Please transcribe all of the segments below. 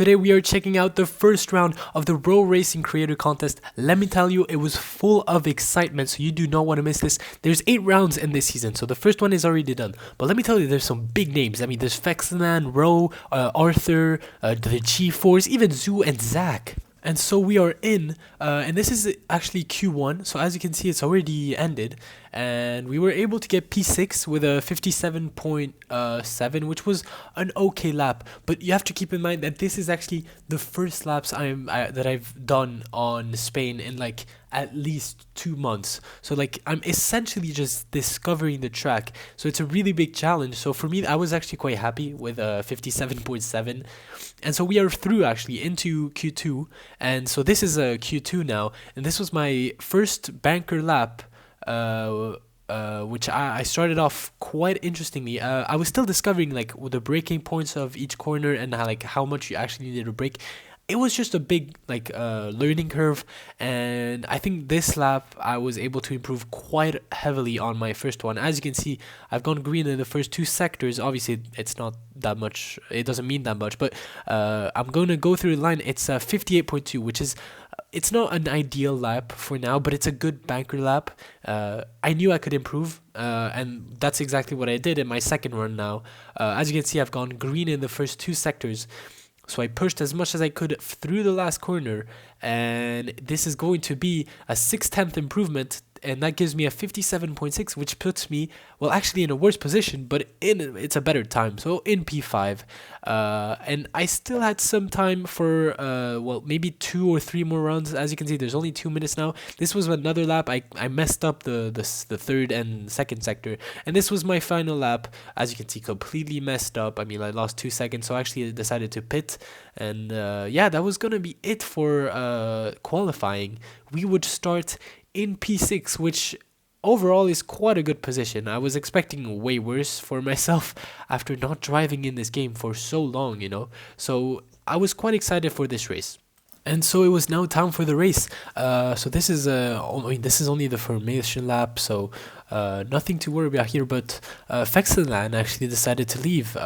Today we are checking out the first round of the Row Racing Creator Contest. Let me tell you, it was full of excitement, so you do not want to miss this. There's 8 rounds in this season, so the first one is already done. But let me tell you, there's some big names. I mean, there's Fexland, Row, Arthur, the G4s, even Zoo and Zach. And so we are in, and this is actually Q1, so as you can see, it's already ended, and we were able to get P6 with a 57.7, which was an okay lap, but you have to keep in mind that this is actually the first laps that I've done on Spain in like at least 2 months, so like I'm essentially just discovering the track, so it's a really big challenge. So for me, I was actually quite happy with a 57.7, and so we are through actually into Q2, and so this is a Q2 now, and this was my first banker lap, which I started off quite interestingly. I was still discovering like the braking points of each corner and how much you actually needed to brake. It was just a big learning curve, and I think this lap I was able to improve quite heavily on my first one. As you can see, I've gone green in the first 2 sectors. Obviously, it's not that much. It doesn't mean that much, but I'm going to go through the line. It's 58.2, which is it's not an ideal lap for now, but it's a good banker lap. I knew I could improve, and that's exactly what I did in my second run now. As you can see, I've gone green in the first 2 sectors. So I pushed as much as I could through the last corner, and this is going to be a 6/10 improvement, and that gives me a 57.6, which puts me, well, actually in a worse position, but it's a better time, so in P5. And I still had some time for, well, maybe 2 or 3 more rounds. As you can see, there's only 2 minutes now. This was another lap. I messed up the third and second sector, and this was my final lap. As you can see, completely messed up. I mean, I lost 2 seconds, so I actually decided to pit, and yeah, that was gonna be it for qualifying. We would start in P6, which overall is quite a good position. I was expecting way worse for myself after not driving in this game for so long, so I was quite excited for this race. And so it was now time for the race. So this is this is only the formation lap, so nothing to worry about here. But Fexland actually decided to leave,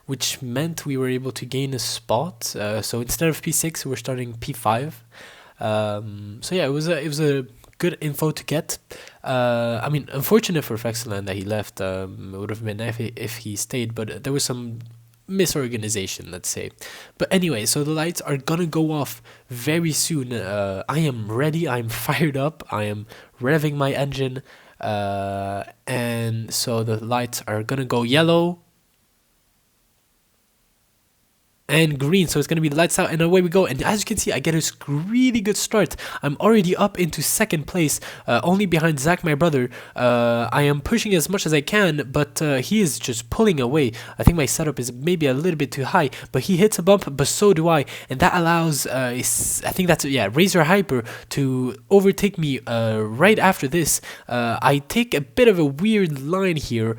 which meant we were able to gain a spot. So instead of P6, we're starting P5. So yeah, it was a good info to get. I mean, unfortunate for Fexland that he left. It would have been if he stayed, but there was some misorganization, let's say. But anyway, so the lights are gonna go off very soon. I am ready. I'm fired up. I am revving my engine, and so the lights are gonna go yellow and green, so it's going to be lights out, and away we go. And as you can see, I get a really good start. I'm already up into 2nd place, only behind Zach, my brother. I am pushing as much as I can, but he is just pulling away. I think my setup is maybe a little bit too high, but he hits a bump, but so do I, and that allows I think that's Razor Hyper to overtake me right after this. I take a bit of a weird line here,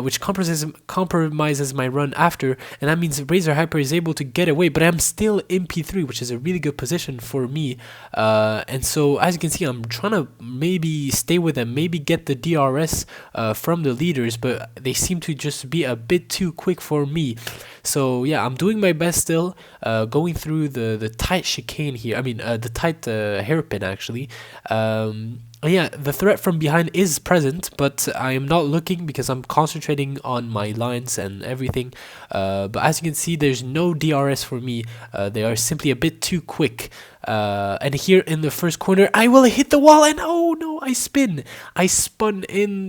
which compromises my run after, and that means Razor Hyper is able to get away, but I'm still in P3, which is a really good position for me. And so as you can see, I'm trying to maybe stay with them, maybe get the DRS from the leaders, but they seem to just be a bit too quick for me. So yeah, I'm doing my best still, going through the tight chicane here. I mean, the tight hairpin actually. Yeah, the threat from behind is present, but I am not looking because I'm concentrating on my lines and everything. But as you can see, there's no DRS for me. They are simply a bit too quick. And here in the first corner, I will hit the wall, and oh no, I spun in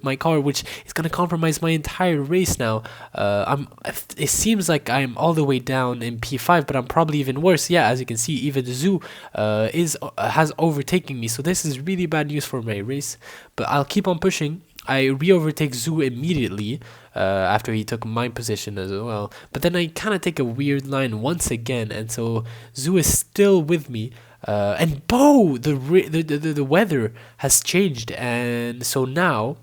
my car, which is gonna compromise my entire race now. It seems like I'm all the way down in P5, but I'm probably even worse. Yeah, as you can see, even Zoo has overtaken me, so this is really bad news for my race. But I'll keep on pushing. I re-overtake Zoo immediately after he took my position as well. But then I kind of take a weird line once again, and so Zoo is still with me. And the weather has changed, and so now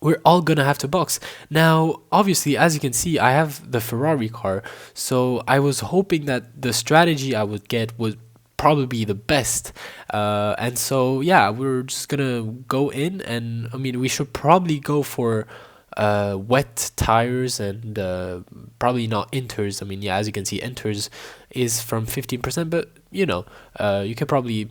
we're all gonna have to box. Now, obviously, as you can see, I have the Ferrari car, so I was hoping that the strategy I would get would probably be the best. And so yeah, we're just gonna go in, and I mean, we should probably go for wet tires and probably not inters. I mean, yeah, as you can see, inters is from 15%, but you could probably,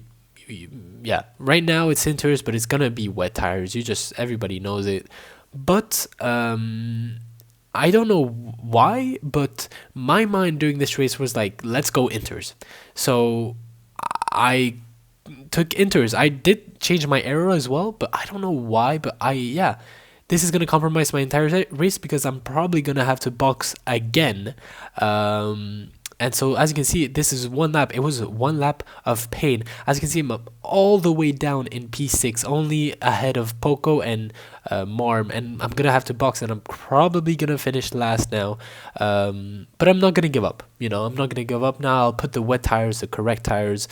yeah, right now it's inters, but it's gonna be wet tires. Everybody knows it. But I don't know why, but my mind during this race was like, let's go inters. So I took inters. I did change my arrow as well, but I don't know why. But yeah, this is gonna compromise my entire race because I'm probably gonna have to box again. And so as you can see, this is one lap. It was one lap of pain. As you can see, I'm up all the way down in P6, only ahead of Poco and Marm, and I'm gonna have to box, and I'm probably gonna finish last now. But I'm not gonna give up. I'm not gonna give up now. I'll put the wet tires, the correct tires.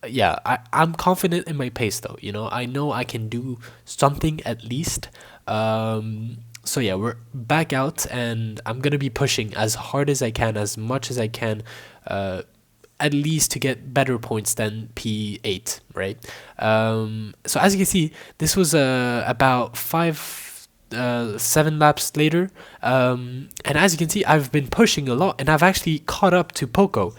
Yeah, I'm confident in my pace though. I know I can do something at least. So yeah, we're back out, and I'm gonna be pushing as hard as I can, as much as I can, at least to get better points than P8, right? So as you can see, this was about 7 laps later, and as you can see, I've been pushing a lot, and I've actually caught up to Poco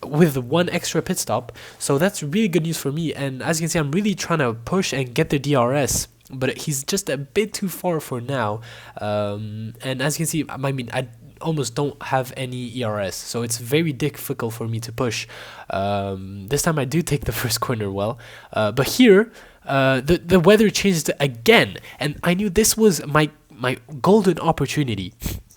with one extra pit stop, so that's really good news for me. And as you can see, I'm really trying to push and get the DRS, but he's just a bit too far for now. And as you can see, I mean, I almost don't have any ERS, so it's very difficult for me to push. This time I do take the first corner well, but here the weather changed again, and I knew this was my golden opportunity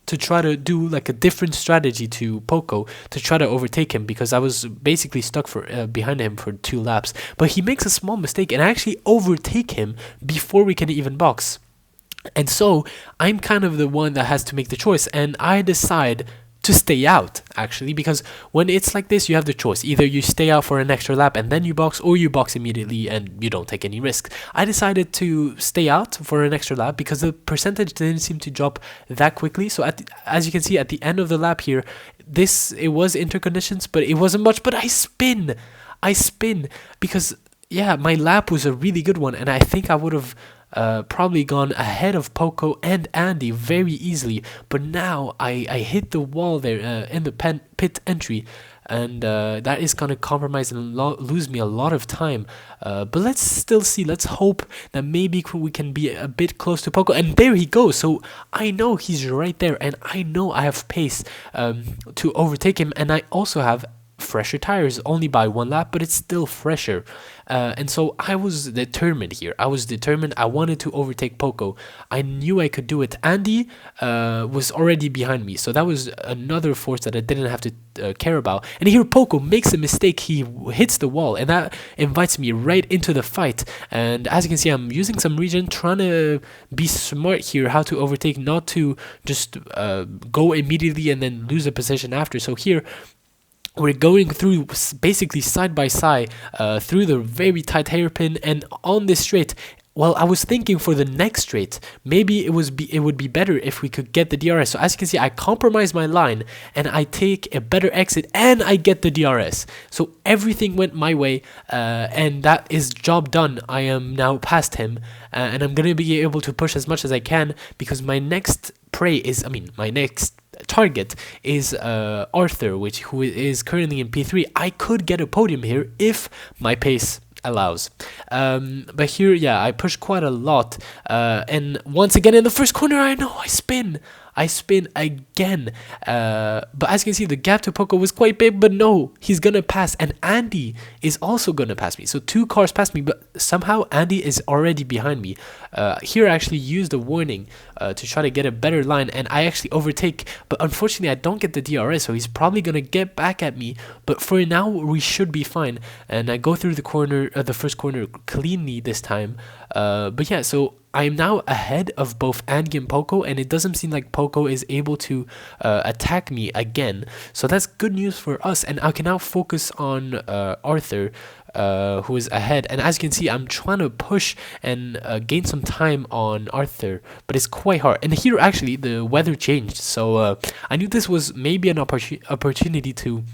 to try to do like a different strategy to Poco to try to overtake him, because I was basically stuck behind him for 2 laps. But he makes a small mistake and I actually overtake him before we can even box. And so I'm kind of the one that has to make the choice, and I decide to stay out, actually, because when it's like this, you have the choice. Either you stay out for an extra lap and then you box, or you box immediately and you don't take any risks. I decided to stay out for an extra lap because the percentage didn't seem to drop that quickly. So as you can see at the end of the lap here, it was interconditions, but it wasn't much. But I spin because, yeah, my lap was a really good one, and I think I would have probably gone ahead of Poco and Andy very easily, but now I hit the wall there in the pit entry, and that is going to compromise and lose me a lot of time. But let's still see. Let's hope that maybe we can be a bit close to Poco, and there he goes. So I know he's right there, and I know I have pace to overtake him, and I also have fresher tires, only by 1 lap, but it's still fresher. And so I was determined here. I wanted to overtake Poco. I knew I could do it. Andy was already behind me, so that was another force that I didn't have to care about. And here Poco makes a mistake. He hits the wall, and that invites me right into the fight. And as you can see, I'm using some regen, trying to be smart here, how to overtake, not to just go immediately and then lose a position after. So here we're going through basically side by side through the very tight hairpin, and on this straight, well, I was thinking for the next straight, maybe it would be better if we could get the DRS. So as you can see, I compromise my line and I take a better exit and I get the DRS. So everything went my way, and that is job done. I am now past him, and I'm going to be able to push as much as I can, because my next my next target is Arthur, who is currently in P3. I could get a podium here if my pace allows. But here, yeah, I push quite a lot, and once again in the first corner, I know I spin again, but as you can see, the gap to Poco was quite big, but no, he's gonna pass, and Andy is also gonna pass me. So 2 cars passed me, but somehow Andy is already behind me. Here I actually used a warning to try to get a better line, and I actually overtake, but unfortunately I don't get the DRS, so he's probably gonna get back at me, but for now we should be fine. And I go through the first corner cleanly this time. But yeah, so I am now ahead of both Andy and Poco, and it doesn't seem like Poco is able to attack me again. So that's good news for us, and I can now focus on Arthur, who is ahead. And as you can see, I'm trying to push and gain some time on Arthur, but it's quite hard. And here, actually, the weather changed, so I knew this was maybe an opportunity to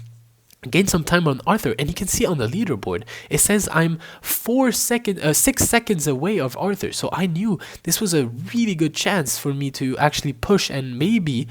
gain some time on Arthur, and you can see on the leaderboard it says I'm 6 seconds away of Arthur. So I knew this was a really good chance for me to actually push and maybe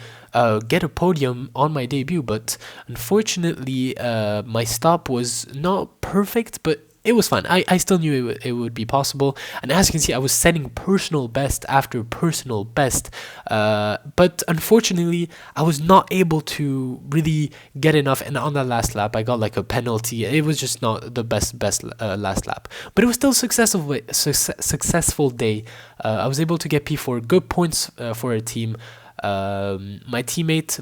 get a podium on my debut. But unfortunately, my stop was not perfect, but it was fine. I still knew it would be possible. And as you can see, I was setting personal best after personal best. But unfortunately, I was not able to really get enough. And on that last lap, I got like a penalty. It was just not the best last lap. But it was still a successful day. I was able to get P4, good points for a team. My teammate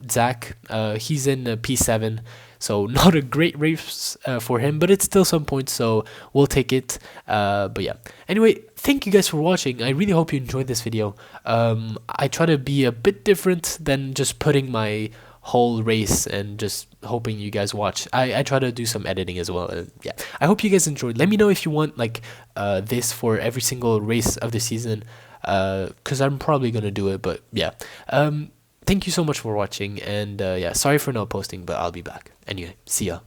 Zach, he's in P7. So not a great race for him, but it's still some points, so we'll take it. But yeah. Anyway, thank you guys for watching. I really hope you enjoyed this video. I try to be a bit different than just putting my whole race and just hoping you guys watch. I try to do some editing as well. Yeah, I hope you guys enjoyed. Let me know if you want like this for every single race of the season, because I'm probably gonna do it. But yeah. Thank you so much for watching, and yeah, sorry for not posting, but I'll be back. Anyway, see ya.